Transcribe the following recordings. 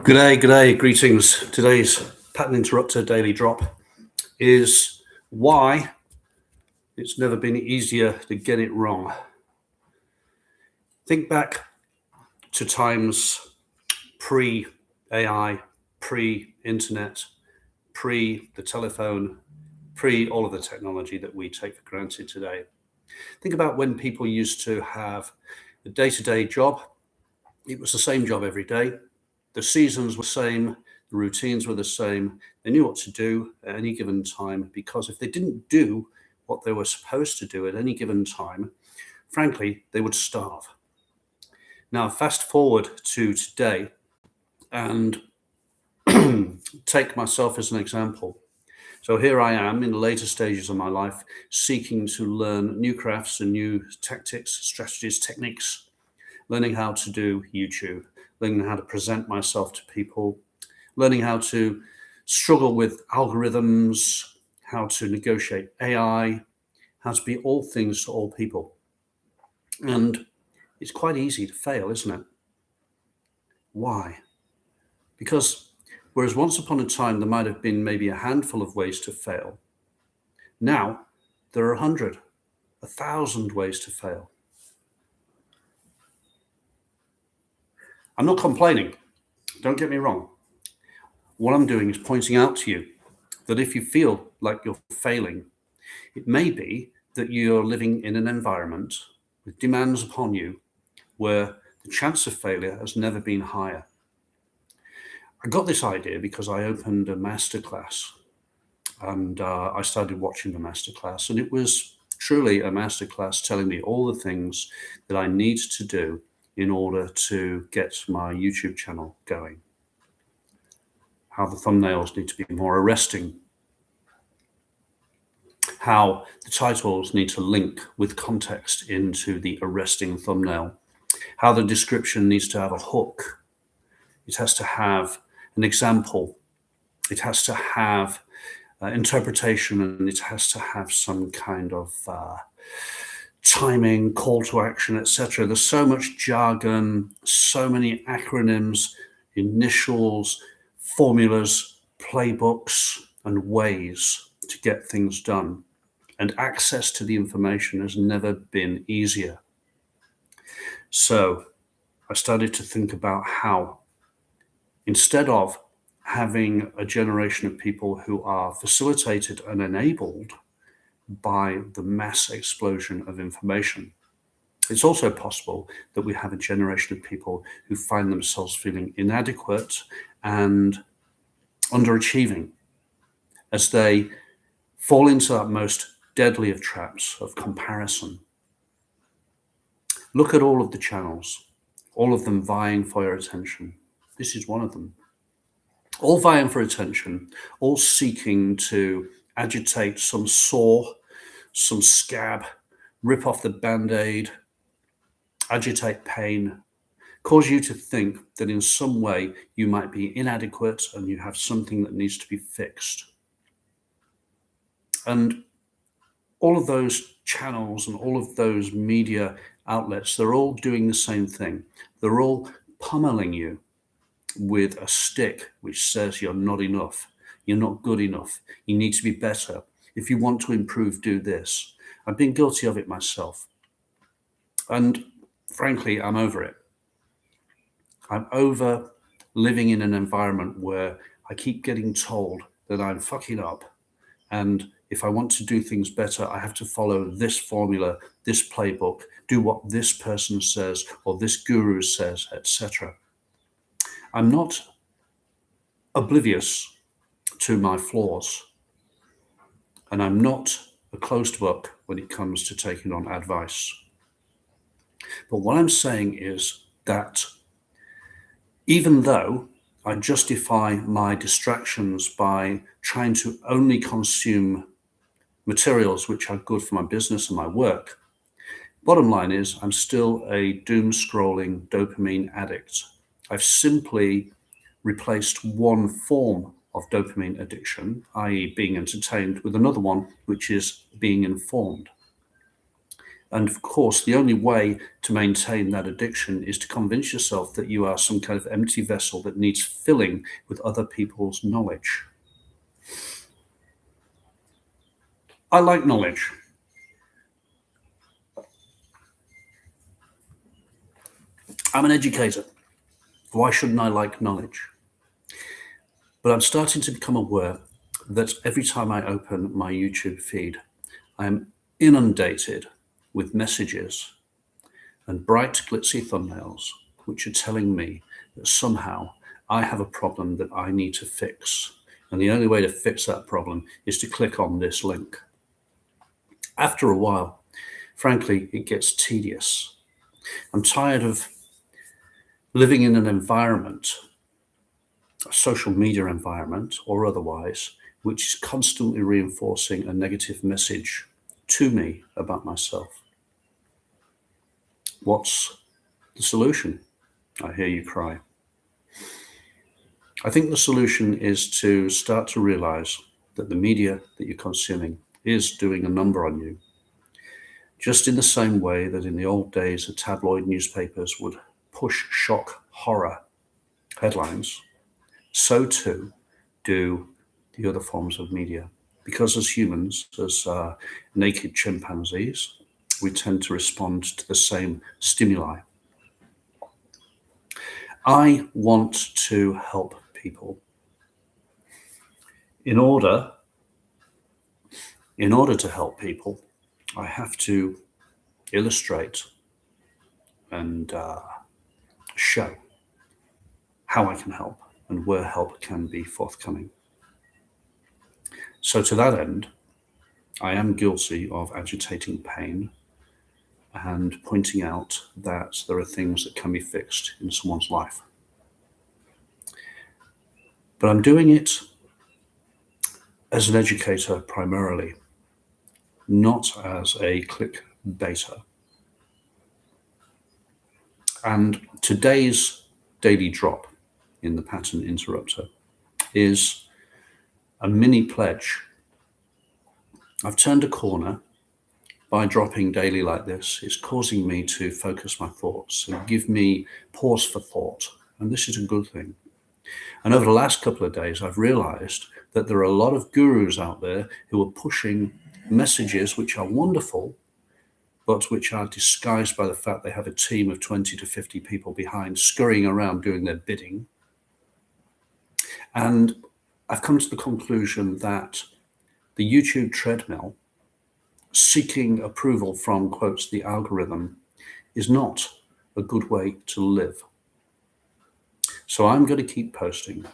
G'day, greetings. Today's pattern interrupter daily drop is why it's never been easier to get it wrong. Think back to times pre-AI, pre-internet, pre the telephone, pre all of the technology that we take for granted today. Think about when people used to have a day-to-day job. It was the same job every day. The seasons were the same, the routines were the same. They knew what to do at any given time, because if they didn't do what they were supposed to do at any given time, frankly, they would starve. Now, fast forward to today and take myself as an example. So here I am in the later stages of my life, seeking to learn new crafts and new tactics, strategies, techniques, learning how to do YouTube, learning how to present myself to people, learning how to struggle with algorithms, how to negotiate AI, how to be all things to all people. And it's quite easy to fail, isn't it? Why? Because whereas once upon a time there might have been maybe a handful of ways to fail, now there are 100, 1,000 ways to fail. I'm not complaining, don't get me wrong. What I'm doing is pointing out to you that if you feel like you're failing, it may be that you're living in an environment with demands upon you where the chance of failure has never been higher. I got this idea because I opened a masterclass and I started watching the masterclass, and it was truly a masterclass telling me all the things that I need to do in order to get my YouTube channel going. How the thumbnails need to be more arresting. How the titles need to link with context into the arresting thumbnail. How the description needs to have a hook. It has to have an example. It has to have interpretation, and it has to have some kind of timing, call to action, etc. There's so much jargon, so many acronyms, initials, formulas, playbooks, and ways to get things done. And access to the information has never been easier. So I started to think about how, instead of having a generation of people who are facilitated and enabled by the mass explosion of information, it's also possible that we have a generation of people who find themselves feeling inadequate and underachieving as they fall into that most deadly of traps of comparison. Look at all of the channels, all of them vying for your attention. This is one of them. All vying for attention, all seeking to agitate some sore, some scab, rip off the band-aid, agitate pain, cause you to think that in some way you might be inadequate and you have something that needs to be fixed. And all of those channels and all of those media outlets, they're all doing the same thing. They're all pummeling you with a stick which says you're not enough, you're not good enough, you need to be better. If you want to improve, do this. I've been guilty of it myself. And frankly, I'm over it. I'm over living in an environment where I keep getting told that I'm fucking up, and if I want to do things better, I have to follow this formula, this playbook, do what this person says or this guru says, etc. I'm not oblivious to my flaws, and I'm not a closed book when it comes to taking on advice. But what I'm saying is that even though I justify my distractions by trying to only consume materials which are good for my business and my work, bottom line is I'm still a doom scrolling dopamine addict. I've simply replaced one form of dopamine addiction, i.e. being entertained, with another one, which is being informed. And of course, the only way to maintain that addiction is to convince yourself that you are some kind of empty vessel that needs filling with other people's knowledge. I like knowledge. I'm an educator. Why shouldn't I like knowledge? But I'm starting to become aware that every time I open my YouTube feed, I am inundated with messages and bright, glitzy thumbnails, which are telling me that somehow I have a problem that I need to fix. And the only way to fix that problem is to click on this link. After a while, frankly, it gets tedious. I'm tired of living in an environment, a social media environment or otherwise, which is constantly reinforcing a negative message to me about myself. What's the solution? I hear you cry. I think the solution is to start to realize that the media that you're consuming is doing a number on you. Just in the same way that in the old days, the tabloid newspapers would push shock horror headlines, so too do the other forms of media. Because as humans, as naked chimpanzees, we tend to respond to the same stimuli. I want to help people. In order to help people, I have to illustrate and show how I can help and where help can be forthcoming. So to that end, I am guilty of agitating pain and pointing out that there are things that can be fixed in someone's life. But I'm doing it as an educator primarily, not as a clickbaiter. And today's daily drop in the pattern interrupter is a mini pledge. I've turned a corner by dropping daily like this. It's causing me to focus my thoughts and give me pause for thought. And this is a good thing. And over the last couple of days, I've realized that there are a lot of gurus out there who are pushing messages which are wonderful, but which are disguised by the fact they have a team of 20 to 50 people behind scurrying around doing their bidding. And I've come to the conclusion that the YouTube treadmill, seeking approval from, quotes, the algorithm, is not a good way to live. So I'm going to keep posting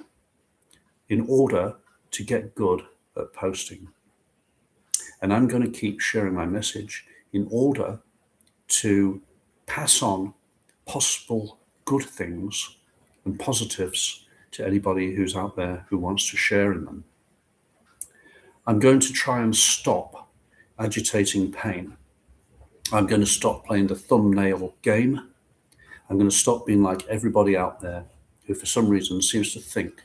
in order to get good at posting. And I'm going to keep sharing my message in order to pass on possible good things and positives to anybody who's out there who wants to share in them. I'm going to try and stop agitating pain. I'm going to stop playing the thumbnail game. I'm going to stop being like everybody out there who for some reason seems to think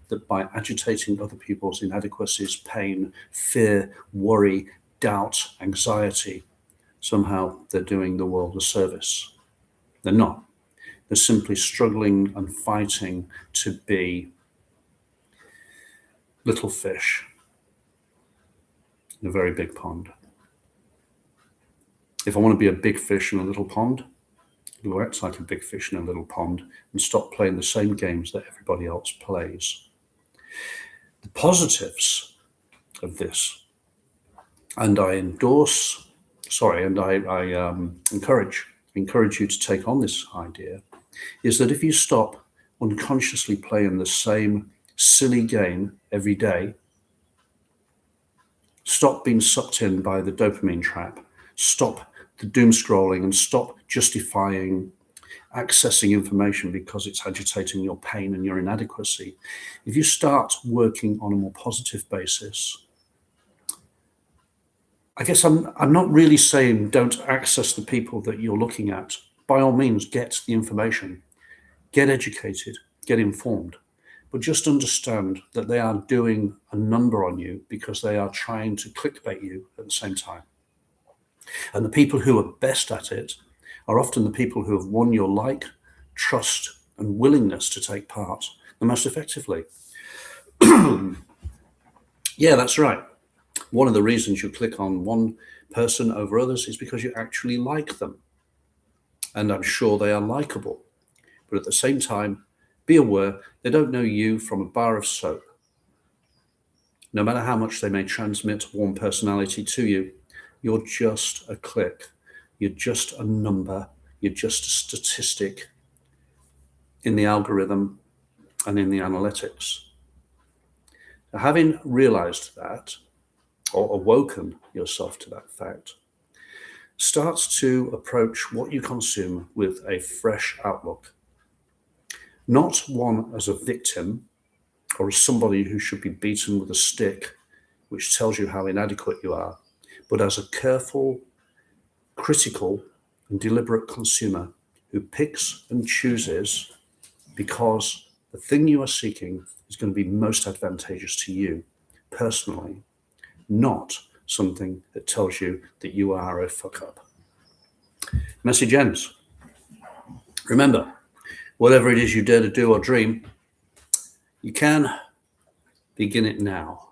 that by agitating other people's inadequacies, pain, fear, worry, doubt, anxiety, somehow they're doing the world a service. They're not. They're simply struggling and fighting to be little fish in a very big pond. If I want to be a big fish in a little pond, I'll act like a big fish in a little pond and stop playing the same games that everybody else plays. The positives of this, and I encourage you to take on this idea, is that if you stop unconsciously playing the same silly game every day, stop being sucked in by the dopamine trap, stop the doom scrolling, and stop justifying accessing information because it's agitating your pain and your inadequacy. If you start working on a more positive basis, I guess I'm not really saying don't access the people that you're looking at. By all means, get the information, get educated, get informed, but just understand that they are doing a number on you because they are trying to clickbait you at the same time. And the people who are best at it are often the people who have won your like, trust, and willingness to take part the most effectively. Yeah, that's right. One of the reasons you click on one person over others is because you actually like them. And I'm sure they are likable. But at the same time, be aware they don't know you from a bar of soap. No matter how much they may transmit warm personality to you, you're just a click. You're just a number. You're just a statistic in the algorithm and in the analytics. Having realized that, or awoken yourself to that fact, starts to approach what you consume with a fresh outlook. Not one as a victim or as somebody who should be beaten with a stick, which tells you how inadequate you are, but as a careful, critical, and deliberate consumer who picks and chooses because the thing you are seeking is going to be most advantageous to you personally, not something that tells you that you are a fuck up. Message ends. Remember, whatever it is you dare to do or dream, you can begin it now.